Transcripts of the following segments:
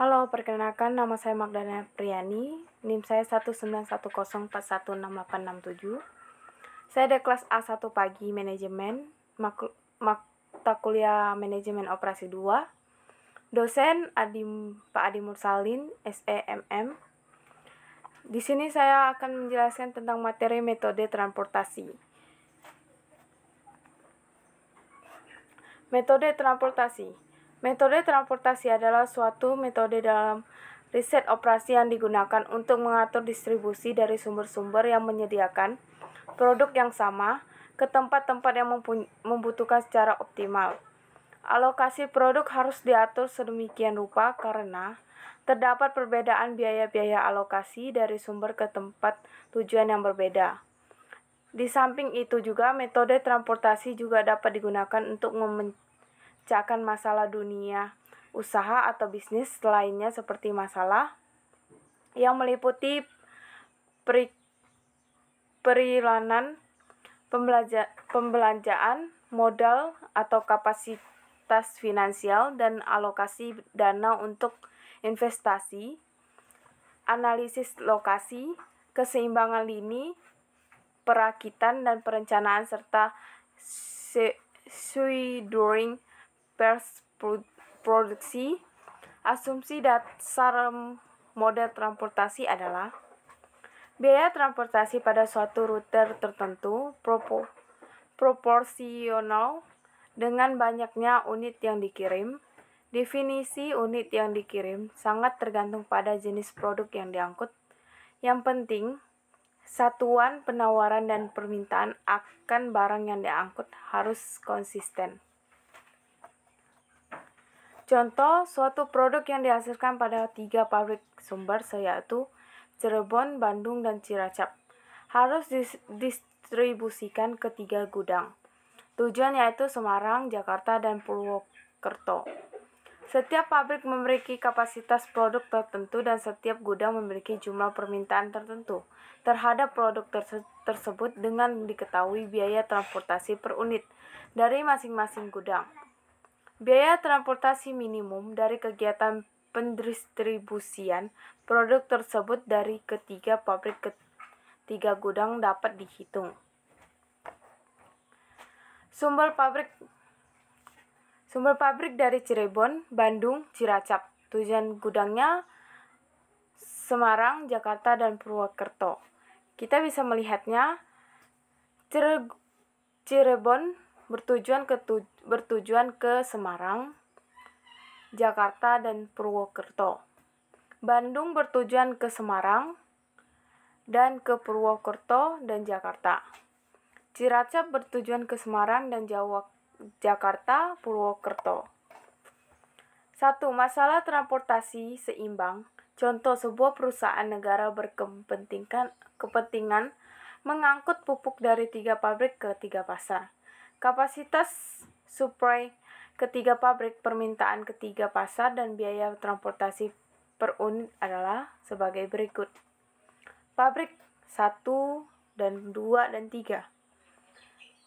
Halo, perkenalkan nama saya Magdalena Priani, NIM saya 19104168667. Saya dari kelas A1 pagi manajemen, mata kuliah manajemen operasi 2. Dosen Pak Adi Mursalin, SEMM. Di sini saya akan menjelaskan tentang materi metode transportasi. Metode transportasi. Metode transportasi adalah suatu metode dalam riset operasi yang digunakan untuk mengatur distribusi dari sumber-sumber yang menyediakan produk yang sama ke tempat-tempat yang membutuhkan secara optimal. Alokasi produk harus diatur sedemikian rupa karena terdapat perbedaan biaya-biaya alokasi dari sumber ke tempat tujuan yang berbeda. Di samping itu juga metode transportasi juga dapat digunakan untuk memecahkan masalah dunia usaha atau bisnis lainnya seperti masalah yang meliputi perilanan, pembelanjaan, modal atau kapasitas finansial dan alokasi dana untuk investasi, analisis lokasi, keseimbangan lini, perakitan dan perencanaan serta scheduling produksi. Asumsi dasar model transportasi adalah biaya transportasi pada suatu rute tertentu proporsional dengan banyaknya unit yang dikirim. Definisi unit yang dikirim sangat tergantung pada jenis produk yang diangkut. Yang penting, satuan penawaran dan permintaan akan barang yang diangkut harus konsisten. Contoh, suatu produk yang dihasilkan pada 3 pabrik sumber, yaitu Cirebon, Bandung, dan Cilacap, harus didistribusikan ke 3 gudang. Tujuan yaitu Semarang, Jakarta, dan Purwokerto. Setiap pabrik memiliki kapasitas produk tertentu dan setiap gudang memiliki jumlah permintaan tertentu terhadap produk tersebut dengan diketahui biaya transportasi per unit dari masing-masing gudang. Biaya transportasi minimum dari kegiatan pendistribusian produk tersebut dari ketiga pabrik ke 3 gudang dapat dihitung. Sumber pabrik dari Cirebon, Bandung, Cilacap. Tujuan gudangnya Semarang, Jakarta, dan Purwokerto. Kita bisa melihatnya Cirebon bertujuan ke Semarang, Jakarta, dan Purwokerto. Bandung bertujuan ke Semarang dan ke Purwokerto dan Jakarta. Cilacap bertujuan ke Semarang dan Jakarta, Purwokerto. 1. Masalah transportasi seimbang. Contoh, sebuah perusahaan negara berkepentingan mengangkut pupuk dari 3 pabrik ke 3 pasar. Kapasitas supply ke 3 pabrik, permintaan ke 3 pasar, dan biaya transportasi per unit adalah sebagai berikut. Pabrik 1 dan 2 dan 3.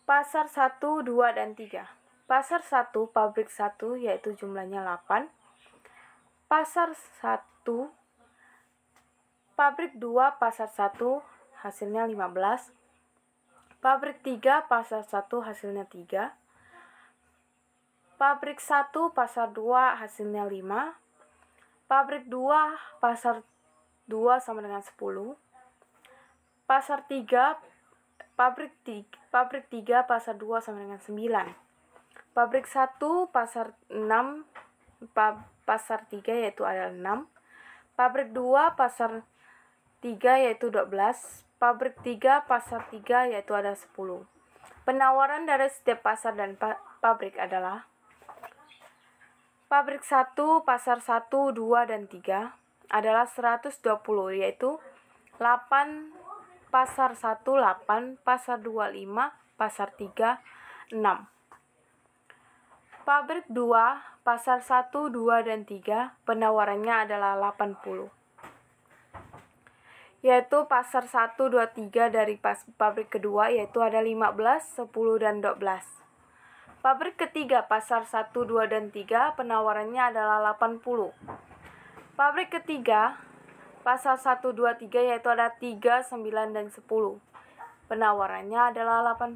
Pasar 1, 2, dan 3. Pasar 1, pabrik 1, yaitu jumlahnya 8. Pasar 1, pabrik 2, pasar 1, hasilnya 15. Pabrik 3, pasar 1, hasilnya 3. Pabrik 1, pasar 2, hasilnya 5. Pabrik 2, pasar 2 sama dengan 10. Pasar 3, pabrik 3, pasar 2 sama dengan 9. Pabrik 1, pasar 6, pasar 3 yaitu ada 6. Pabrik 2, pasar 3 yaitu 12. Pabrik 3, pasar 3 yaitu ada 10. Penawaran dari setiap pasar dan pabrik adalah pabrik 1, pasar 1, 2, dan 3 adalah 120, yaitu 8, pasar 1, 8, pasar 2, 5, pasar 3, 6. Pabrik 2, pasar 1, 2, dan 3 penawarannya adalah 80, yaitu pasar 1, 2, 3 dari pabrik kedua yaitu ada 15, 10, dan 12. Pabrik ketiga pasar 1, 2, dan 3 penawarannya adalah 80. Pabrik ketiga, pasar 1, 2, 3 yaitu ada 3, 9, dan 10. Penawarannya adalah 80.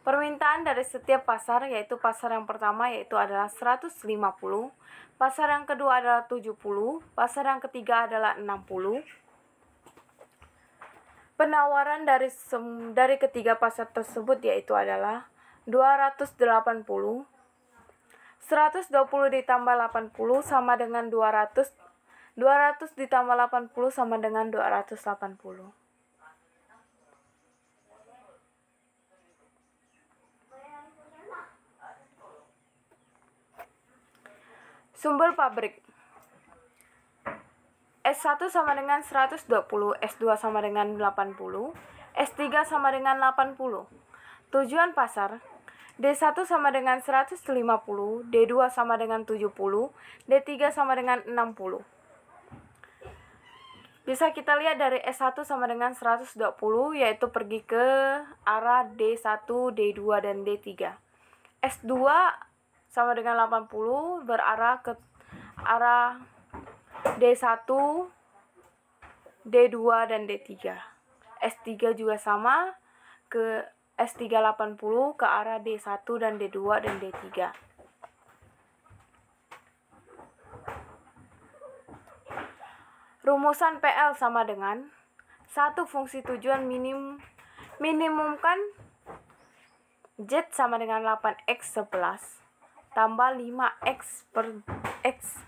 Permintaan dari setiap pasar yaitu pasar yang pertama yaitu adalah 150, pasar yang kedua adalah 70, pasar yang ketiga adalah 60. Penawaran dari ketiga pasar tersebut yaitu adalah 280. 120 ditambah 80 sama dengan 200. 200 ditambah 80 sama dengan 280. Sumber pabrik. S1 sama dengan 120, S2 sama dengan 80, S3 sama dengan 80. Tujuan pasar. D1 sama dengan 150, D2 sama dengan 70, D3 sama dengan 60. Bisa kita lihat dari S1 sama dengan 120 yaitu pergi ke arah D1, D2, dan D3. S2 sama dengan 80 berarah ke arah D1, D2, dan D3. S3 juga sama ke S3 80 ke arah D1 dan D2 dan D3. Rumusan PL sama dengan 1. Fungsi tujuan minimumkan Z sama dengan 8X 11 tambah 5X per X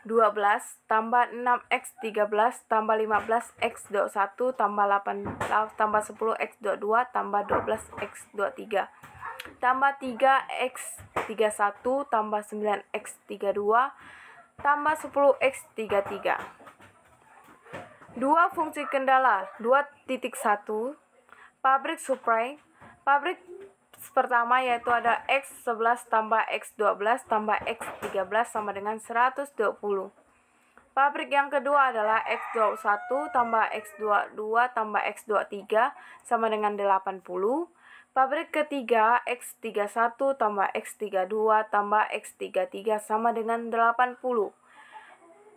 12 tambah 6X 13 tambah 15X 21 tambah 10X 22 tambah 12X 23 tambah 3X 31 tambah 9X 32 tambah 10X 33. 2. Fungsi kendala 2.1 pabrik supply. Pabrik pertama yaitu ada X11 tambah X12 tambah X13 sama dengan 120. Pabrik yang kedua adalah X21 tambah X22 tambah X23 sama dengan 80. Pabrik ketiga X31 tambah X32 tambah X33 sama dengan 80.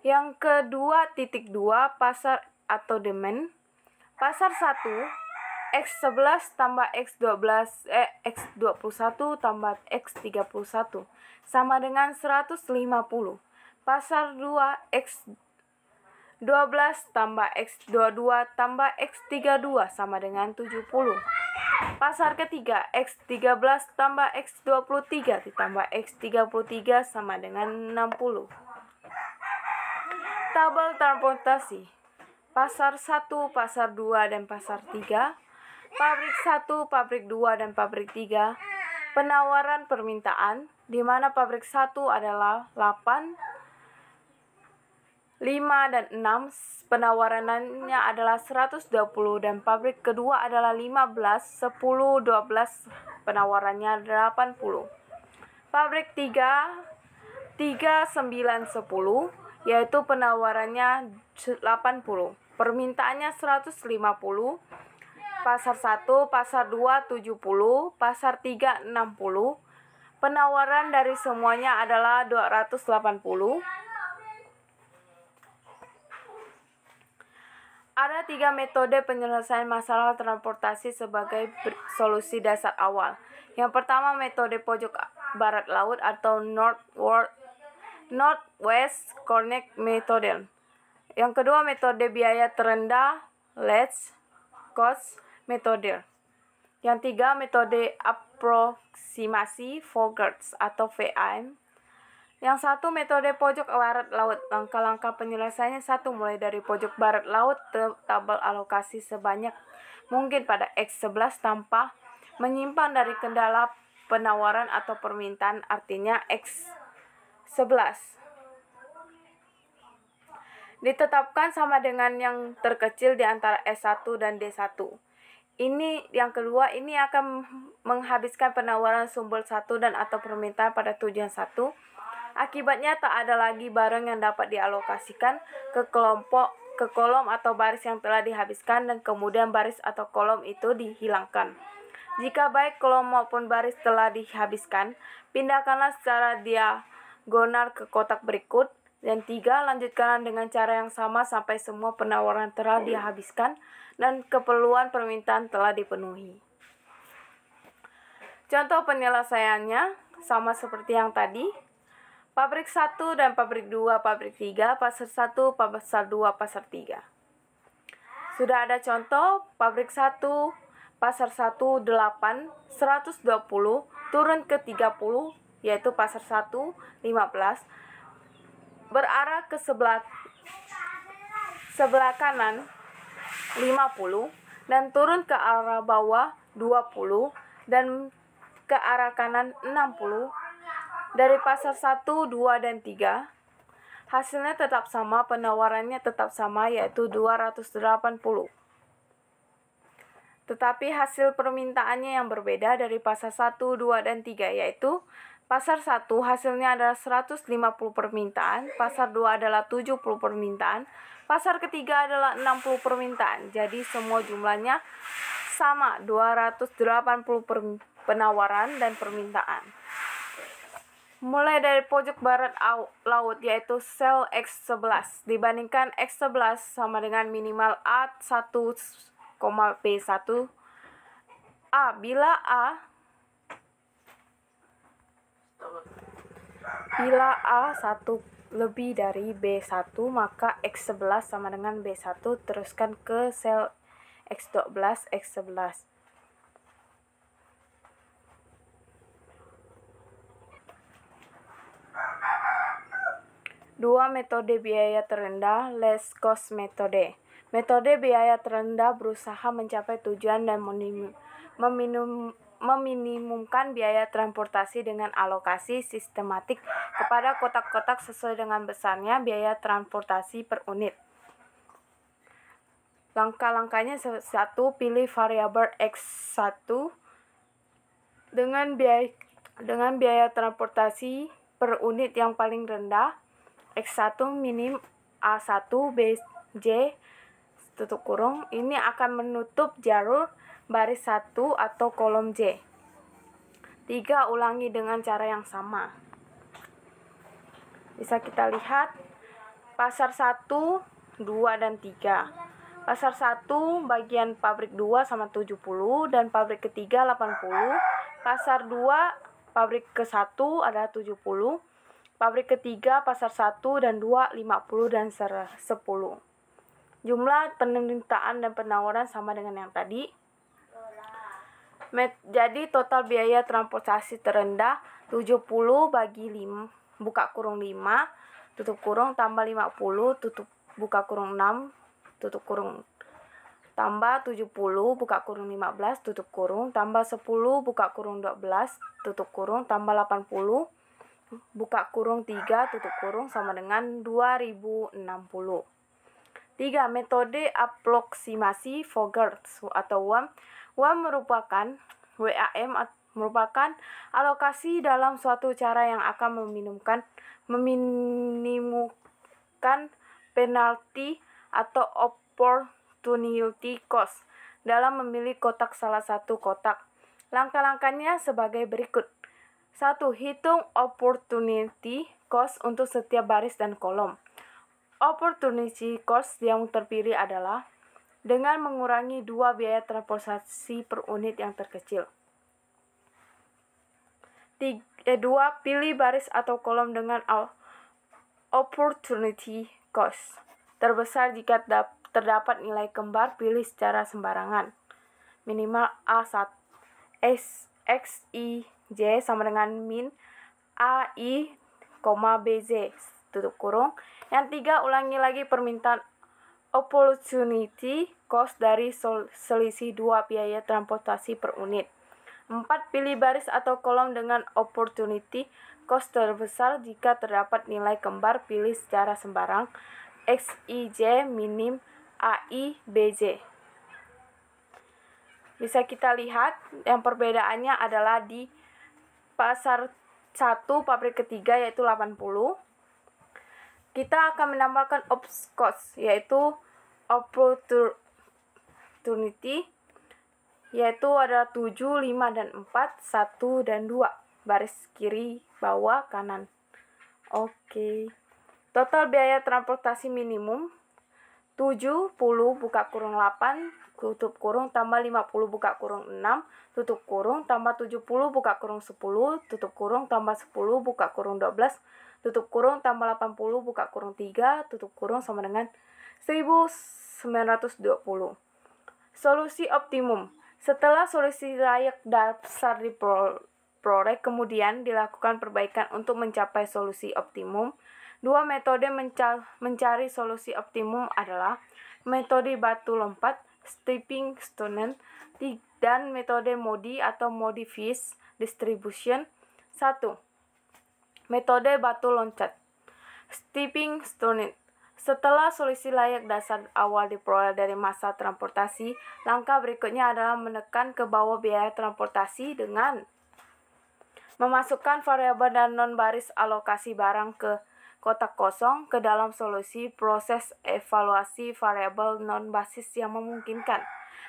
Yang kedua titik 2 pasar atau demand. Pasar 1 X11 tambah X21 tambah X31 sama dengan 150. Pasar 2 X12 tambah X22 tambah X32 sama dengan 70. Pasar ketiga X13 tambah X23 ditambah X33 sama dengan 60. Tabel transportasi. Pasar 1, pasar 2, dan pasar 3. Pabrik 1, pabrik 2, dan pabrik 3. Penawaran permintaan, di mana pabrik 1 adalah 8, 5, dan 6. Penawarannya adalah 120, dan pabrik kedua adalah 15, 10, 12. Penawarannya 80. Pabrik 3, 3, 9, 10, yaitu penawarannya 80. Permintaannya 150. Pasar 1, pasar 2, 70, pasar 3, 60. Penawaran dari semuanya adalah 280. Ada 3 metode penyelesaian masalah transportasi sebagai solusi dasar awal. Yang pertama metode pojok barat laut atau Northwest Connect Method. Yang kedua metode biaya terendah least cost metode. Yang tiga metode aproksimasi Fogarts atau VAM. Yang satu metode pojok barat laut. Langkah-langkah penyelesaiannya satu, mulai dari pojok barat laut tabel alokasi sebanyak mungkin pada X11 tanpa menyimpan dari kendala penawaran atau permintaan, artinya X11 ditetapkan sama dengan yang terkecil di antara S1 dan D1. Ini yang kedua, ini akan menghabiskan penawaran sumber 1 dan atau permintaan pada tujuan 1. Akibatnya tak ada lagi barang yang dapat dialokasikan ke kolom atau baris yang telah dihabiskan, dan kemudian baris atau kolom itu dihilangkan. Jika baik kolom maupun baris telah dihabiskan, pindahkanlah secara diagonal ke kotak berikut. dan 3. Lanjutkan dengan cara yang sama sampai semua penawaran telah dihabiskan dan keperluan permintaan telah dipenuhi. Contoh penyelesaiannya sama seperti yang tadi. Pabrik 1 dan pabrik 2, pabrik 3, pasar 1, pasar 2, pasar 3. Sudah ada contoh, pabrik 1, pasar 1, 8, 120, turun ke 30, yaitu pasar 1, 15, berarah ke sebelah kanan, 50, dan turun ke arah bawah, 20, dan ke arah kanan, 60, dari pasar 1, 2, dan 3, hasilnya tetap sama, penawarannya tetap sama, yaitu 280. Tetapi hasil permintaannya yang berbeda dari pasar 1, 2, dan 3, yaitu pasar 1 hasilnya adalah 150 permintaan, pasar 2 adalah 70 permintaan, pasar ketiga adalah 60 permintaan. Jadi semua jumlahnya sama, 280 penawaran dan permintaan. Mulai dari pojok barat laut, yaitu sel X11 dibandingkan X11 sama dengan minimal A1, B1. Bila A1 lebih dari B1, maka X11 sama dengan B1. Teruskan ke sel X12, X11. Dua, metode biaya terendah, less cost metode. Metode biaya terendah berusaha mencapai tujuan dan meminimumkan biaya transportasi dengan alokasi sistematik kepada kotak-kotak sesuai dengan besarnya biaya transportasi per unit. Langkah-langkahnya: 1. Pilih variabel X1 dengan biaya transportasi per unit yang paling rendah, X1 minim A1 BJ tutup kurung. Ini akan menutup jalur baris 1 atau kolom J. 3. Ulangi dengan cara yang sama. Bisa kita lihat pasar 1, 2, dan 3. Pasar 1 bagian pabrik 2 sama 70 dan pabrik ketiga 80. Pasar 2 pabrik ke-1 adalah 70. Pabrik ketiga, pasar 1 dan 2, 50 dan 10. Jumlah permintaan dan penawaran sama dengan yang tadi. Jadi total biaya transportasi terendah 70 bagi 5, buka kurung 5, tutup kurung, tambah 50, buka kurung 6, tutup kurung, tambah 70, buka kurung 15, tutup kurung, tambah 10, buka kurung 12, tutup kurung, tambah 80, buka kurung 3, tutup kurung, sama dengan 2060. 3. Metode aproksimasi Vogel atau WAM. WAM merupakan alokasi dalam suatu cara yang akan meminimumkan penalti atau opportunity cost dalam memilih kotak salah satu kotak. Langkah-langkahnya sebagai berikut. 1. Hitung opportunity cost untuk setiap baris dan kolom. Opportunity cost yang terpilih adalah dengan mengurangi 2 biaya transportasi per unit yang terkecil. 2. Pilih baris atau kolom dengan opportunity cost terbesar. Jika terdapat nilai kembar, pilih secara sembarangan. Minimal A1 XIJ sama dengan min AI, BZ tutup kurung. Yang 3, ulangi lagi permintaan opportunity cost dari selisih 2 biaya transportasi per unit. 4. Pilih baris atau kolom dengan opportunity cost terbesar. Jika terdapat nilai kembar, pilih secara sembarang XIJ minim AI BJ. Bisa kita lihat yang perbedaannya adalah di pasar 1 pabrik ketiga yaitu 80. Kita akan menambahkan ops cost yaitu opportunity yaitu ada 7, 5, dan 4, 1, dan 2. Baris kiri, bawah, kanan. Oke. Total biaya transportasi minimum 70 buka kurung 8 tutup kurung tambah 50 buka kurung 6 tutup kurung tambah 70 buka kurung 10 tutup kurung tambah 10 buka kurung 12 tutup kurung tambah 80 buka kurung 3 tutup kurung sama dengan 1920. Solusi optimum. Setelah solusi layak dasar diperoleh, kemudian dilakukan perbaikan untuk mencapai solusi optimum. Dua metode mencari solusi optimum adalah metode batu lompat, stepping stone, dan metode MODI atau modified distribution. 1. Metode batu loncat, stepping stone. Setelah solusi layak dasar awal diperoleh dari massa transportasi, langkah berikutnya adalah menekan ke bawah biaya transportasi dengan memasukkan variabel dan non-baris alokasi barang ke kotak kosong ke dalam solusi proses evaluasi variabel non-basis yang memungkinkan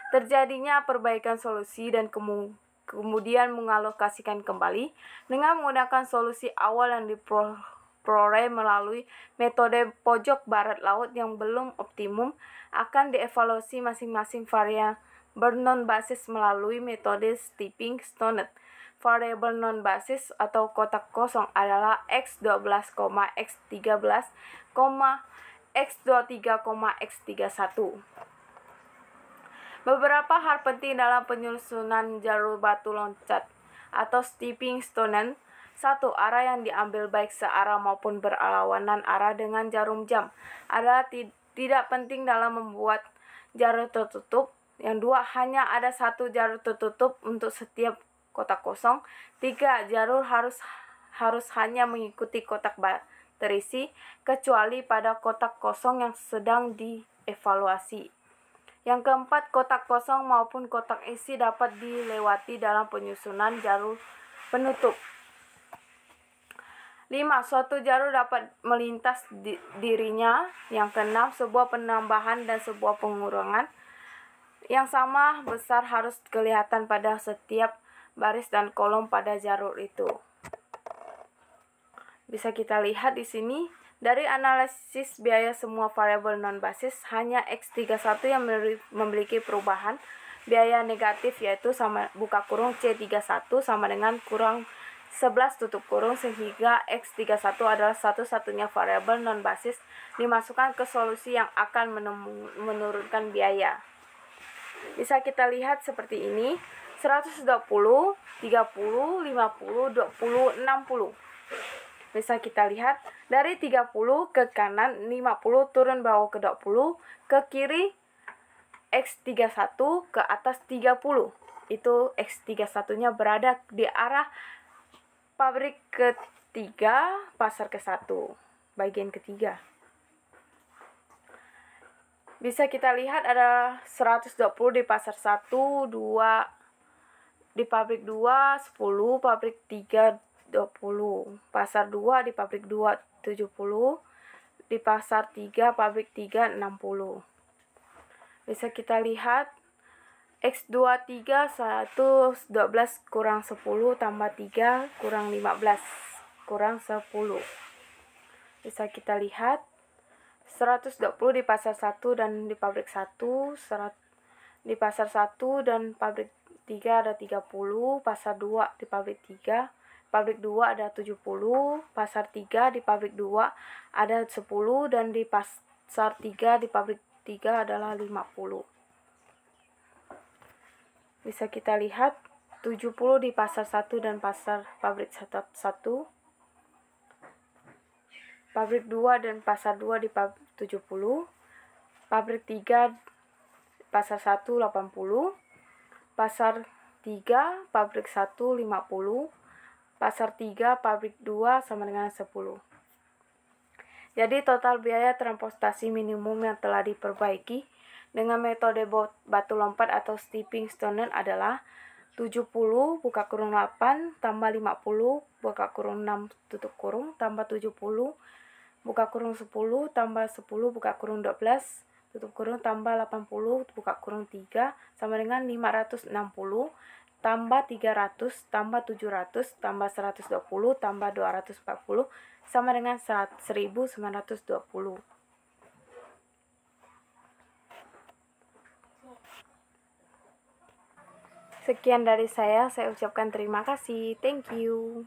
terjadinya perbaikan solusi dan kemudian mengalokasikan kembali dengan menggunakan solusi awal yang diperoleh melalui metode pojok barat laut yang belum optimum akan dievaluasi masing-masing variabel non-basis melalui metode stepping stone. Variabel non-basis atau kotak kosong adalah X12, X13, X23, X31. Beberapa hal penting dalam penyusunan jalur batu loncat atau stepping stone. 1. Arah yang diambil baik searah maupun berlawanan arah dengan jarum jam adalah tidak penting dalam membuat jalur tertutup. Yang 2. Hanya ada satu jalur tertutup untuk setiap kotak kosong. 3. Jalur harus hanya mengikuti kotak terisi kecuali pada kotak kosong yang sedang dievaluasi. Yang keempat, kotak kosong maupun kotak isi dapat dilewati dalam penyusunan jalur penutup. 5. Suatu jalur dapat melintas dirinya. Yang keenam, sebuah penambahan dan sebuah pengurangan yang sama besar harus kelihatan pada setiap baris dan kolom pada jalur itu. Bisa kita lihat di sini, dari analisis biaya semua variabel non-basis, hanya X31 yang memiliki perubahan biaya negatif, yaitu sama buka kurung C31 sama dengan kurang 11 tutup kurung, sehingga X31 adalah satu-satunya variabel non-basis dimasukkan ke solusi yang akan menurunkan biaya. Bisa kita lihat seperti ini. 120, 30, 50, 20, 60. Bisa kita lihat dari 30 ke kanan, 50 turun bawah ke 20, ke kiri X31 ke atas 30. Itu X31-nya berada di arah pabrik ketiga, pasar ke-1, bagian ketiga. Bisa kita lihat ada 120 di pasar 1, 2 di pabrik 2, 10, pabrik 3, 20. Pasar 2 di pabrik 2, 70. Di pasar 3, pabrik 3, 60. Bisa kita lihat X23 112 kurang 10 tambah 3 kurang 15 kurang 10. Bisa kita lihat 120 di pasar 1 dan di pabrik 1, di pasar 1 dan pabrik 3 ada 30, pasar 2 di pabrik 3, pabrik 2 ada 70, pasar 3 di pabrik 2 ada 10, dan di pasar 3 di pabrik 3 adalah 50. Bisa kita lihat 70 di pasar 1 dan pasar pabrik 1, pabrik 2 dan pasar 2 di pabrik 70, pabrik 3 pasar 1 80, pasar 3 pabrik 1 50, pasar 3 pabrik 2 sama dengan 10. Jadi total biaya transportasi minimum yang telah diperbaiki dengan metode batu lompat atau stepping stone adalah 70 buka kurung 8 tambah 50 buka kurung 6 tutup kurung tambah 70 buka kurung 10 tambah 10 buka kurung 12 tutup kurung tambah 80 buka kurung 3 sama dengan 560 tambah 300 tambah 700 tambah 120 tambah 240 sama dengan 1920. Sekian dari saya ucapkan terima kasih. Thank you.